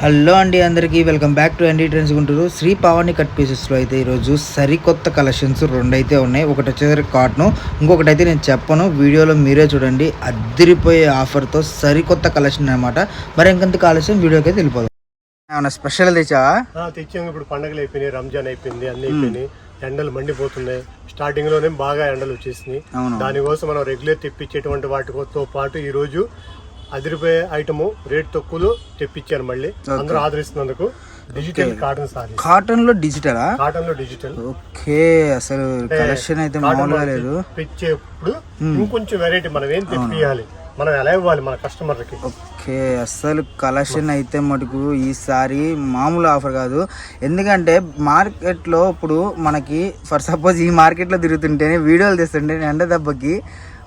Hello అండి, అందరికీ welcome back to ND trends Guntur. Shri Pavani cut పీసెస్లో అయితే ఈరోజు సరికొత్త కలెక్షన్స్ రెండు అయితే ఉన్నాయి. ఒకటి వచ్చేసరికి కాటను, ఇంకొకటి అయితే నేను చెప్పను, వీడియోలో మీరే చూడండి. అద్దరిపోయే ఆఫర్తో సరికొత్త కలెక్షన్ అనమాట. మరి ఇంకంత కలెక్షన్ వీడియోకి అయితే వెళ్ళిపోదాం. ఏమన్నా స్పెషల్ తెచ్చావా? తెచ్చాము. ఇప్పుడు పండుగలు అయిపోయినాయి, రంజాన్ అయిపోయింది, అన్ని అయిపోయినాయి. ఎండలు మండిపోతున్నాయి. స్టార్టింగ్ లోనే బాగా ఎండలు వచ్చేసినాయి. దానికోసం మనం రెగ్యులర్ తెప్పించేటువంటి వాటితో పాటు ఈ రోజు అదిరిపోయే ఐటమ్ రేట్ తక్కువలో తెప్పించాను. మళ్ళీ అందరూ ఆదరిస్తున్నందుకు డిజిటల్ కాటన్ సారీ. కాటన్ లో డిజిటల్ ఓకే. అసలు కలెక్షన్ అయితే మామూలుగా లేదు. తెచ్చేప్పుడు ఇంకొంచెం వెరైటీ మనం ఏం తెప్పియాలి, మనం ఎలా ఇవ్వాలి మన కస్టమర్లకి. ఓకే, అసలు కలెక్షన్ అయితే మటుకు ఈసారి మామూలు ఆఫర్ కాదు. ఎందుకంటే మార్కెట్లో ఇప్పుడు మనకి ఫర్ సపోజ్ ఈ మార్కెట్లో తిరుగుతుంటేనే వీడియోలు తీస్తుంటే ఎండ దెబ్బకి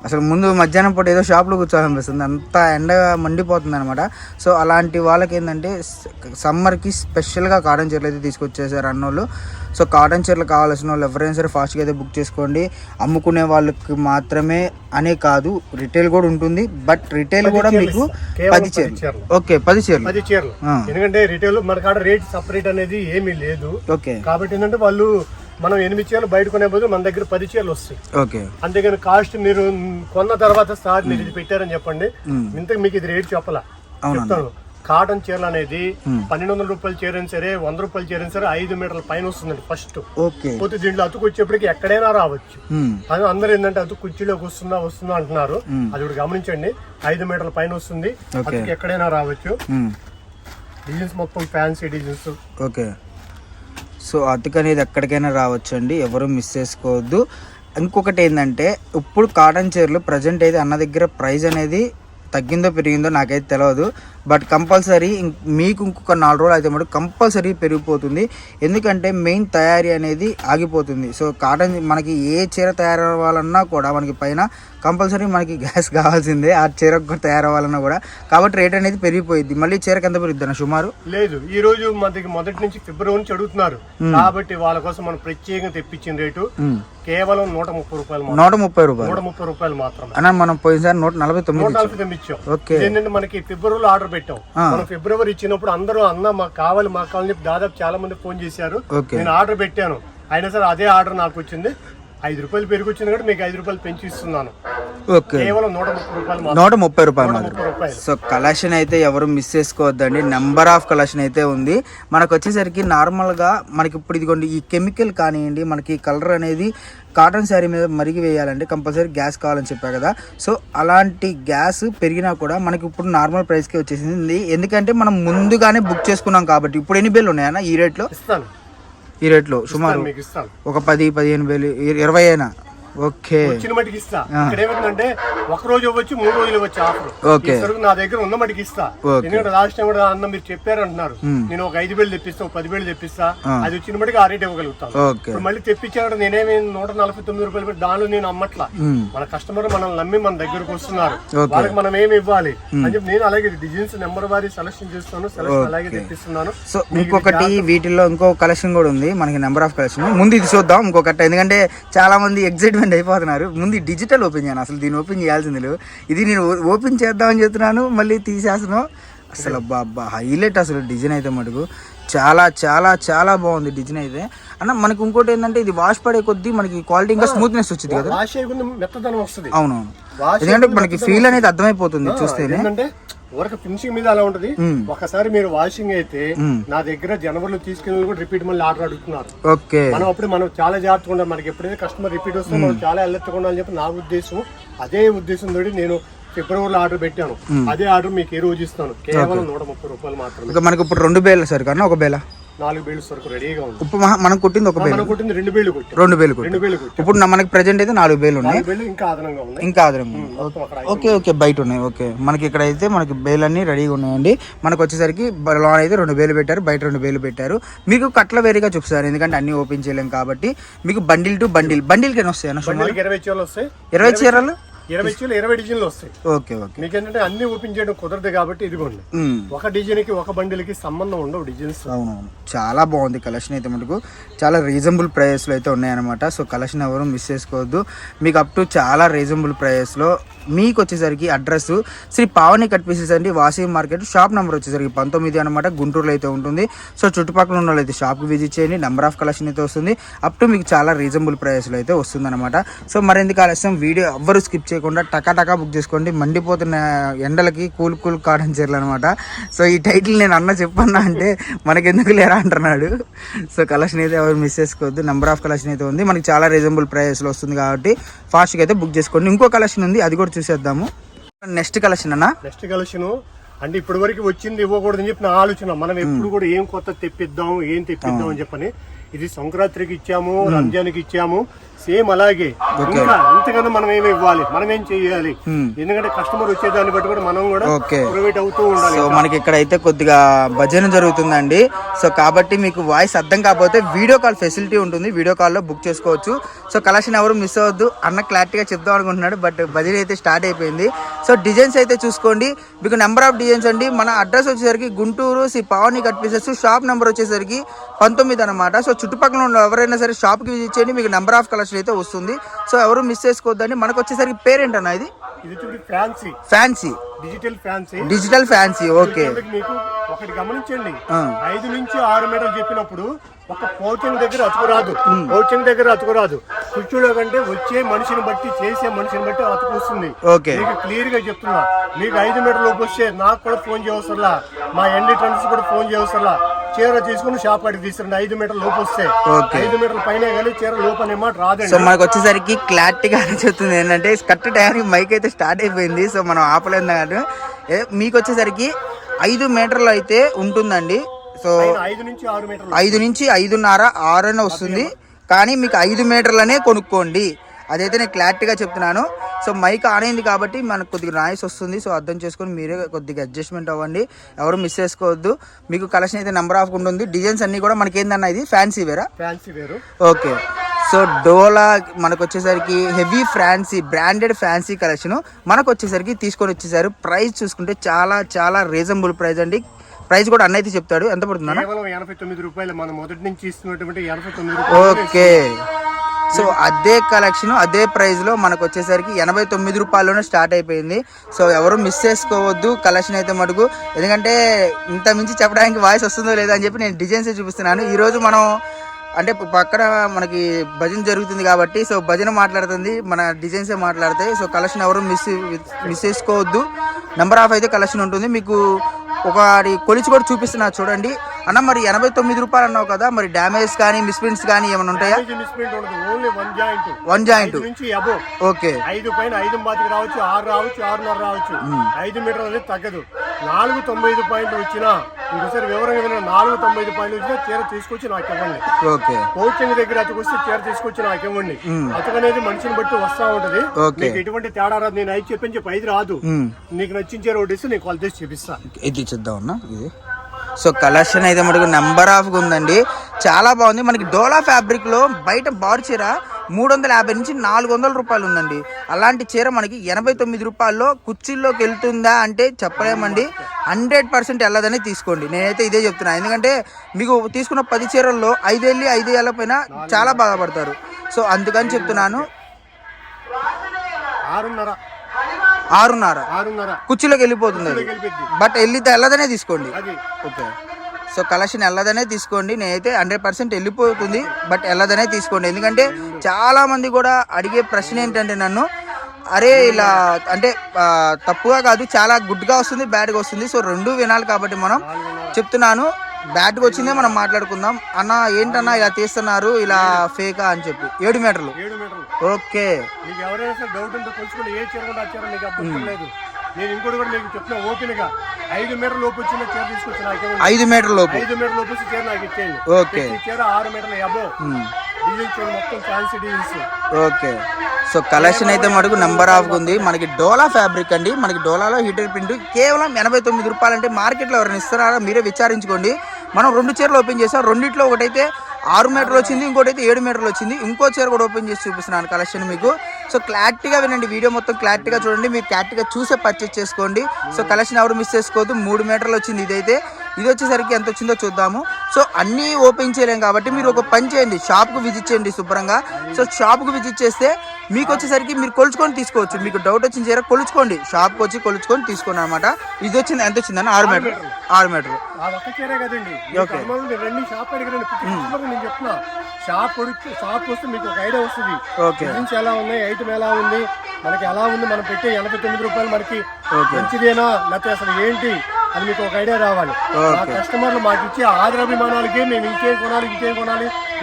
అసలు ముందు మధ్యాహ్నం పూట ఏదో షాప్లో కూర్చోవాలనిపిస్తుంది, అంత ఎండగా మండిపోతుంది అనమాట. సో అలాంటి వాళ్ళకి ఏంటంటే సమ్మర్కి స్పెషల్గా కాటన్ చీరలు అయితే తీసుకొచ్చేసారు అన్నోళ్ళు. సో కాటన్ చీరలు కావాల్సిన వాళ్ళు ఎవరైనా సరే ఫాస్ట్గా అయితే బుక్ చేసుకోండి. అమ్ముకునే వాళ్ళకి మాత్రమే అనే కాదు, రిటైల్ కూడా ఉంటుంది. బట్ రిటైల్ కూడా మీకు 10 చీరలు. ఓకే, 10 చీరలు. ఎందుకంటే రిటైల్ మన కాడ రేట్ సపరేట్ అనేది ఏమీ లేదు. ఓకే, కాబట్టి ఏంటంటే వాళ్ళు మనం 8 చీరలు బయట కొనే బదులు మన దగ్గర 10 చీరలు వస్తాయి. ఓకే, అంతేగాని కాస్ట్ మీరు కొన్న తర్వాత సార్ మీరు ఇది పెట్టారని చెప్పండి, ఇంతకు మీకు ఇది రేట్ చెప్పాలా చెప్తాను. కాటన్ చీరలు అనేది 1200 రూపాయల చీర సరే, 100 రూపాయల చీర సరే 5 మీటర్ల పైన వస్తుందండి ఫస్ట్. పోతే దీంట్లో అతుకు వచ్చేప్పటికి ఎక్కడైనా రావచ్చు. అది అందరూ ఏంటంటే అతుకు కుర్చీలోకి వస్తుందా అంటున్నారు. అది కూడా గమనించండి, 5 మీటర్ల పైన వస్తుంది, అతుకు ఎక్కడైనా రావచ్చు. డిజైన్స్ మొత్తం ఫ్యాన్సీ డిజైన్స్. ఓకే, సో అతుకు అనేది ఎక్కడికైనా రావచ్చు అండి, ఎవరు మిస్ చేసుకోవద్దు. ఇంకొకటి ఏంటంటే ఇప్పుడు కాటన్ చీరలు ప్రజెంట్ అయితే అన్న దగ్గర ప్రైస్ అనేది తగ్గిందో పెరిగిందో నాకైతే తెలియదు. బట్ కంపల్సరీ మీకు ఇంకొక 4 రోజులు అయితే మటు కంపల్సరీ పెరిగిపోతుంది. ఎందుకంటే మెయిన్ తయారీ అనేది ఆగిపోతుంది. సో కాటన్ మనకి ఏ చీర తయారవ్వాలన్నా కూడా మనకి పైన కంపల్సరీ మనకి గ్యాస్ కావాల్సిందే, ఆ చీర తయారవ్వాలన్నా కూడా. కాబట్టి రేట్ అనేది పెరిగిపోయింది. మళ్ళీ చీరకు ఎంత పెరుగుతుంది సుమారు? లేదు, ఈ రోజు మనకి మొదటి నుంచి ఫిబ్రవరి నుంచి అడుగుతున్నారు కాబట్టి వాళ్ళ కోసం మనం ప్రత్యేకంగా తెప్పించిన రేటు కేవలం 130 రూపాయలు. 130 రూపాయలు మాత్రం. అన్న మనం పోయినసారి 149 ఇచ్చాం. ఏంటంటే మనకి ఫిబ్రవరిలో ఆర్డర్ పెట్టాం. మనం ఫిబ్రవరి ఇచ్చినప్పుడు అందరూ అన్న మాకు కావాలని చెప్పి దాదాపు చాలా మంది ఫోన్ చేశారు. నేను ఆర్డర్ పెట్టాను, అయినా సరే అదే ఆర్డర్ నాకు వచ్చింది. 5 రూపాయలు పెరిగి వచ్చింది కూడా మీకు 5 రూపాయలు పెంచి ఇస్తున్నాను. కేవలం 130 రూపాయలు. సో కలెక్షన్ అయితే ఎవరు మిస్ చేసుకోవద్దండి, నెంబర్ ఆఫ్ కలెక్షన్ అయితే ఉంది. మనకు వచ్చేసరికి నార్మల్గా మనకి ఇప్పుడు ఇదిగోండి ఈ కెమికల్ కానివ్వండి, మనకి కలర్ అనేది కాటన్ శారీ మీద మరిగి వేయాలంటే కంపల్సరీ గ్యాస్ కావాలని చెప్పా కదా. సో అలాంటి గ్యాస్ పెరిగినా కూడా మనకి ఇప్పుడు నార్మల్ ప్రైస్కి వచ్చేసింది. ఎందుకంటే మనం ముందుగానే బుక్ చేసుకున్నాం కాబట్టి. ఇప్పుడు ఎన్ని బిల్లు ఉన్నాయన్నా ఈ రేట్లో? ఈ రేట్లో సుమారు ఒక 10-15 వేలు, 20 అయినా ఓకే. వచ్చిన మటుకు ఇస్తా. ఇక్కడ ఏమైందంటే ఒక రోజు ఇవ్వచ్చు, 3 రోజులు ఇవ్వచ్చు ఆఫర్. ఓకే, నా దగ్గర ఉన్న మటుకు ఇస్తా. ఎందుకంటే లాస్ట్ టైం కూడా అన్న మీరు చెప్పారు అంటున్నారు, నేను ఒక 5 వేలు తెప్పిస్తా, 10 వేలు తెప్పిస్తా, అది వచ్చిన మటుకు ఆ రేట్ ఇవ్వగలుగుతాను. ఇప్పుడు మళ్ళీ తెప్పించాడు నేనేమి 149 రూపాయలు పెట్టి దానిలో నేను అమ్మట్లా. మన కస్టమర్ మనల్ని నమ్మి మన దగ్గరకు వస్తున్నారు, వాళ్ళకి మనం ఏమి ఇవ్వాలి అని చెప్పి నేను అలాగే డిజైన్స్ నెంబర్ వారి సెలెక్షన్ చేస్తాను, సెలెక్షన్ అలాగే తెప్పిస్తున్నాను. సో ఇంకొకటి వీటిల్లో ఇంకో కలెక్షన్ కూడా ఉంది మనకి, నెంబర్ ఆఫ్ కలెక్షన్. ముందు ఇది చూద్దాం ఇంకొకటి, ఎందుకంటే చాలా మంది ఎగ్జైట్మెంట్ అయిపోతున్నారు. ముందు డిజిటల్ ఓపెన్ చేయను, అసలు దీన్ని ఓపెన్ చేయాల్సింది లేదు. ఇది నేను ఓపెన్ చేద్దామని చెప్తున్నాను, మళ్ళీ తీసేస్తున్నాను. అసలు బాబా హైలైట్ అసలు డిజైన్ అయితే మటుకు చాలా చాలా చాలా బాగుంది డిజైన్ అయితే. అన్న మనకి ఇంకోటి ఏంటంటే ఇది వాష్ పడే కొద్దీ మనకి క్వాలిటీ ఇంకా స్మూత్నెస్ వచ్చింది కదా. అవునవును, ఎందుకంటే మనకి ఫీల్ అనేది అర్థమైపోతుంది చూస్తేనే. వరకు ఫినిషింగ్ మీద అలా ఉంటది. ఒకసారి మీరు వాషింగ్ అయితే నా దగ్గర జనవరిలో తీసుకుని కూడా రిపీట్ మళ్ళీ ఆర్డర్ అడుగుతున్నారు. మనం చాలా జాగ్రత్తగా ఉండాలి. మనకి ఎప్పుడైతే కస్టమర్ రిపీట్ వస్తే మనం చాలా ఎల్లెత్తగా ఉండాలని చెప్పి నా ఉద్దేశం. అదే ఉద్దేశం తోటి నేను ఫిబ్రవరిలో ఆర్డర్ పెట్టాను. అదే ఆర్డర్ మీకు ఈ రోజు ఇస్తాను, కేవలం 130 రూపాయలు మాత్రమే. మనకి ఇప్పుడు 2 బేలు సరి కన్నా ఒక బేల 4 బేలు సరుకు రెడీగా ఉంది. ఇప్పుడు మనం కొట్టింది ఒక బేలు, 2 బేలు ఇప్పుడు మనకి ప్రెజెంట్ అయితే 4 బేలు ఉన్నాయి. ఇంకా అదనంగా ఉన్నాయి. ఓకే ఓకే, బయట ఉన్నాయి. ఓకే, మనకి ఇక్కడ అయితే మనకి బేలు అన్ని రెడీగా ఉన్నాయండి. మనకు వచ్చేసరికి లోన్ అయితే 2 బేలు పెట్టారు, బయట 2 బేలు పెట్టారు. మీకు కట్ల వేరేగా చూపిస్తారు, ఎందుకంటే అన్ని ఓపెన్ చేయలేం కాబట్టి. మీకు బండిల్ టు బండిల్ కి వస్తాయి 20 చీరలు వస్తాయి. 20 చీరలు 20 చీరలు 20 డిజైన్లు వస్తాయి. Okay okay. మీకు ఏంటంటే అన్ని ఓపెన్ చేయడం కుదరదు కాబట్టి ఇదిగోండి, ఒక డిజైన్ కి ఒక బండిల్కి సంబంధం ఉండవు డిజైన్స్. అవునవును, చాలా బాగుంది కలెక్షన్ అయితే మటుకు. చాలా రీజనబుల్ ప్రైస్లో అయితే ఉన్నాయన్నమాట. సో కలెక్షన్ ఎవరు మిస్ చేసుకోవద్దు. మీకు అప్ టు చాలా రీజనబుల్ ప్రైస్లో మీకు వచ్చేసరికి address Shri Pavani cut pieces అండి, వాసవి మార్కెట్. షాప్ నెంబర్ వచ్చేసరికి 19 అనమాట, గుంటూరులో అయితే ఉంటుంది. సో చుట్టుపక్కల ఉన్న వాళ్ళైతే షాప్కి విజిట్ చేయండి. నెంబర్ ఆఫ్ కలెక్షన్ అయితే వస్తుంది. అప్ టు మీకు చాలా రీజనబుల్ ప్రైస్లో అయితే వస్తుంది అనమాట. సో మరెందుకు ఆలస్యం, వీడియో ఎవ్వరు స్కిప్ చేయకుండా టకా బుక్ చేసుకోండి. మండిపోతున్న ఎండలకి కూల్ కాటన్ చీరలు అనమాట. సో ఈ టైటిల్ నేను అన్న చెప్పన్నా అంటే మనకెందుకు లేరా అంటున్నాడు. సో కలెక్షన్ అయితే ఎవరు మిస్ చేసుకోవద్దు. నెంబర్ ఆఫ్ కలెక్షన్ అయితే ఉంది, మనకి చాలా రీజనబుల్ ప్రైస్లో వస్తుంది కాబట్టి ఫాస్ట్గా అయితే బుక్ చేసుకోండి. ఇంకో కలెక్షన్ ఉంది, అది కూడా చూసేద్దాము. నెక్స్ట్ కలెక్షన్ అంటే ఇప్పటి వరకు వచ్చింది ఇవ్వకూడదని చెప్పి నా ఆలోచన. మనం ఎప్పుడు కూడా ఏం కొత్త తెప్పిద్దాం అని చెప్పని, ఇది సంక్రాంతికి ఇచ్చాము, రంజాన్కి ఇచ్చాము, సేమ్ అలాగే ఇంకా ఇంతకన్నా మనం ఏమి ఇవ్వాలి, మనం ఏం చెయ్యాలి, ఎందుకంటే కస్టమర్ వచ్చేదాన్ని బట్టి కూడా మనం కూడా ప్రొవైడ్ అవుతూ ఉండాలి. సో మనకి ఇక్కడ అయితే కొద్దిగా భజన జరుగుతుందండి. సో కాబట్టి మీకు వాయిస్ అర్థం కాకపోతే వీడియో కాల్ ఫెసిలిటీ ఉంటుంది, వీడియో కాల్లో బుక్ చేసుకోవచ్చు. సో కలెక్షన్ ఎవరు మిస్ అవ్వద్దు. అన్న క్లారిటీగా చెప్దాం అనుకుంటున్నాడు, బట్ భజన అయితే స్టార్ట్ అయిపోయింది. సో డిజైన్స్ అయితే చూసుకోండి, మీకు నెంబర్ ఆఫ్ డిజైన్స్ అండి. మన అడ్రస్ వచ్చేసరికి Guntur Shri Pavani cut pieces, shop number వచ్చేసరికి 19 అనమాట. సో చుట్టుపక్కల ఉన్న ఎవరైనా సరే షాప్కి విజిట్ చేయండి, మీకు నెంబర్ ఆఫ్ కలెక్షన్ అయితే వస్తుంది. సో ఎవరు మిస్ చేసుకోవద్దండి. మనకు వచ్చేసరికి పేరేంటన్నా ఇది? Fancy digital fancy. ఓకే. మీకు ఒకటి గమనించండి, 5 నుంచి 6 మీటర్లు చెప్పినప్పుడు ఒక పౌచింగ్ దగ్గర అతుకురాదు. కుర్చీలో కంటే వచ్చే మనిషిని బట్టి, చేసే మనిషిని బట్టి అతుకు వస్తుంది. మీకు క్లియర్ గా చెప్తున్నా, మీకు 5 మీటర్ లోపు వస్తే నాకు కూడా ఫోన్ చేయవసరలా, మా ఎన్డీ ట్రెండ్స్ కూడా ఫోన్ చేయవసరలా. చీర తీసుకుని షాప్ అడిగి తీసుకురండి. 5 మీటర్ లోపు వస్తే, 5 మీటర్ల పైన కానీ చీర లోపు అనే మాట రాదండి. సో మనకు వచ్చేసరికి క్లారిటీగా చెప్తుంది ఏంటంటే, కరెక్ట్ టైంకి మైక్ అయితే స్టార్ట్ అయిపోయింది. సో మనం ఆపలేదు కాదు. మీకు వచ్చేసరికి 5 మీటర్లు అయితే ఉంటుందండి. సో 5 నుంచి 5.5, 6 అయినా వస్తుంది. కానీ మీకు 5 మీటర్లనే కొనుక్కోండి, అదైతే నేను క్లారిటీగా చెప్తున్నాను. సో మైక్ ఆన్ అయింది కాబట్టి మనకు కొద్దిగా నాయిస్ వస్తుంది. సో అర్థం చేసుకొని మీరే కొద్దిగా అడ్జస్ట్మెంట్ అవ్వండి, ఎవరు మిస్ చేసుకోవద్దు. మీకు కలెక్షన్ అయితే నెంబర్ ఆఫ్ ఉంటుంది. డిజైన్స్ అన్ని కూడా మనకి ఏందన్నా, ఇది ఫ్యాన్సీ వేరు. ఓకే. సో డోలా మనకు వచ్చేసరికి heavy fancy, branded fancy collection మనకు వచ్చేసరికి తీసుకొని వచ్చేసారు. ప్రైస్ చూసుకుంటే చాలా రీజనబుల్ ప్రైస్ అండి. ప్రైస్ కూడా అన్న అయితే చెప్తాడు. ఎంత పడుతుందా? 89 రూపాయలు. మనం మొదటి నుంచి ఇస్తున్నటువంటి 89 రూపాయలు. ఓకే. సో అదే కలెక్షన్ అదే ప్రైస్ లో మనకు వచ్చేసరికి 89 రూపాయల్లోనే స్టార్ట్ అయిపోయింది. సో ఎవరు మిస్ చేసుకోవద్దు కలెక్షన్ అయితే మటుకు, ఎందుకంటే ఇంత మించి చెప్పడానికి వాయిస్ వస్తుందో లేదో అని చెప్పి నేను డిజైన్స్ చూపిస్తున్నాను. ఈరోజు మనం అంటే పక్కన మనకి భజన జరుగుతుంది కాబట్టి, సో భజన మాట్లాడుతుంది, మన డిజైన్సే మాట్లాడతాయి. సో కలెక్షన్ ఎవరు మిస్ చేసుకోవద్దు. నెంబర్ ఆఫ్ అయితే కలెక్షన్ ఉంటుంది. మీకు ఒకటి కొలిచి కూడా చూపిస్తున్నా చూడండి అన్న. మరి 89 రూపాయలు అన్నావు కదా, మరి డ్యామేజ్ కానీ మిస్ప్రింట్స్ కానీ ఏమైనా ఉంటాయా? One joint. ఓకే. 5 పైన 5 బాతికి రావచ్చు, 6 రావచ్చు, 6.5 రావచ్చు. 5 మీటర్లు అనేది తగ్గదు. 4.95 పాయింట్లు వచ్చినా, ఇంకోసారి వివరంగా 4.95 పాయింట్లు వచ్చినా చీర తీసుకొచ్చి నాకు ఇవ్వండి. ఓకే. పౌచింగ్ దగ్గర అతుకొస్తే చీర తీసుకొచ్చి నాకు ఇవ్వండి. అతుకు అనేది మనిషిని బట్టి వస్తా ఉంటది. నీకు ఎటువంటి తేడా రాదు. నేను 5 చెప్పని చెప్పి 5 రాదు. నీకు నచ్చిన చీర ఒకటి ఇస్తే నేను కొలత చూపిస్తా. ఇది చూద్దాం అన్న ఇది. సో కలెక్షన్ అయితే మనకు నెంబర్ ఆఫ్ ఉందండి, చాలా బాగుంది. మనకి డోలా ఫ్యాబ్రిక్ లో బయట బార్ చీర 350 నుంచి 400 రూపాయలు ఉందండి. అలాంటి చీర మనకి 89 రూపాయల్లో కుర్చీల్లోకి వెళ్తుందా అంటే చెప్పలేమండి. 100% వెళ్ళదని తీసుకోండి. నేనైతే ఇదే చెప్తున్నా, ఎందుకంటే మీకు తీసుకున్న 10 చీరల్లో 5 ఏళ్ళ పైన చాలా బాధపడతారు. సో అందుకని చెప్తున్నాను. 6.5 కుర్చీలోకి వెళ్ళిపోతుంది, బట్ వెళ్ళదనే తీసుకోండి. ఓకే. సో కలెక్షన్ వెళ్ళదనే తీసుకోండి. నేనైతే 100% వెళ్ళిపోతుంది, బట్ వెళ్ళదనే తీసుకోండి. ఎందుకంటే చాలా మంది కూడా అడిగే ప్రశ్న ఏంటంటే నన్ను, అరే ఇలా అంటే తప్పుగా కాదు, చాలా గుడ్గా వస్తుంది, బ్యాడ్గా వస్తుంది. సో రెండు వినాలి కాబట్టి మనం చెప్తున్నాను. బ్యాట్కి వచ్చిందే మనం మాట్లాడుకుందాం. అన్న ఏంటన్నా ఇలా తీస్తున్నారు, ఇలా ఫేకా అని చెప్పి. 7 మీటర్లు. ఓకే. మీకు ఎవరైనా సరే డౌట్ ఉంటే తెలుసుకుని ఏ చీర కూడా వచ్చారో మీకు అర్థం లేదు. నేను ఇంకోటి కూడా మీకు చెప్తున్నా ఓపెన్ గా, 5 మీటర్ల లోపు వచ్చిన చీర తీసుకొచ్చి నాకు 5 మీటర్ల లోపు వచ్చి చీర నాకు ఇచ్చేయండి. ఓకే. చీర 6 మీటర్ల అబో డిజైన్ మొత్తం fancy designs. Okay. So collection అయితే మనకు నెంబర్ ఆఫ్ ఉంది. మనకి డోలా ఫ్యాబ్రిక్ అండి. మనకి డోలాలో హీటర్ ప్రింట్ కేవలం 89 రూపాయలు. అంటే మార్కెట్లో ఎవరైనా ఇస్తున్నారో మీరే విచారించుకోండి. మనం 2 చీరలు ఓపెన్ చేసాం. రెండిట్లో ఒకటైతే 6 మీటర్లు వచ్చింది, ఇంకోటి అయితే 7 మీటర్లు వచ్చింది. ఇంకో చీర కూడా ఓపెన్ చేసి చూపిస్తున్నాను కలెక్షన్ మీకు. సో క్లారిటీగా వినండి, వీడియో మొత్తం క్లారిటీగా చూడండి, మీరు క్లారిటీగా చూసే పర్చేస్ చేసుకోండి. సో కలెక్షన్ ఎవరు మిస్ చేసుకోవద్దు. 3 మీటర్లు వచ్చింది ఇదైతే. ఇది వచ్చేసరికి ఎంత వచ్చిందో చూద్దాము. సో అన్నీ ఓపెన్ చేయలేం కాబట్టి మీరు ఒక పని చేయండి, షాప్కు విజిట్ చేయండి శుభ్రంగా. సో షాప్కు విజిట్ చేస్తే మీకు వచ్చేసరికి మీరు కొలుచుకొని తీసుకోవచ్చు. మీకు డౌట్ వచ్చిన చీర కొలుచుకోండి, షాప్కి వచ్చి కొలుచుకొని తీసుకోండి అనమాట. ఇది వచ్చింది ఎంత వచ్చిందని 6 మీటర్. 6 మీటర్ ఆ ఒక్క చీరే కదండి. రెండు షాప్ అడిగారండి, నేను చెప్తున్నా. షాప్ వస్తే మీకు ఒక ఐడియా వస్తుంది. డిజైన్స్ ఎలా ఉన్నాయి, ఐటమ్ ఎలా ఉంది, మనకి ఎలా ఉంది, మనం పెట్టే 89 రూపాయలు మనకి మంచిదేనా లేకపోతే అసలు ఏంటి అది మీకు ఒక ఐడియా రావాలి. మా కస్టమర్లు మాకు ఇచ్చే ఆదరాభిమానాలకి మేము ఇంకేం కొనాలి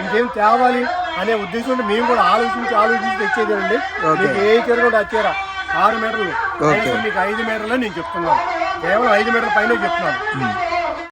ఇంకేం తేవాలి అనే ఉద్దేశంతో మేము కూడా ఆలోచించి తెచ్చేదేనండి. మీకు ఏ చీర కూడా వచ్చారా 6 మీటర్లు మీకు 5 మీటర్లే నేను చెప్తున్నాను, కేవలం 5 మీటర్ల పైన చెప్తున్నాను.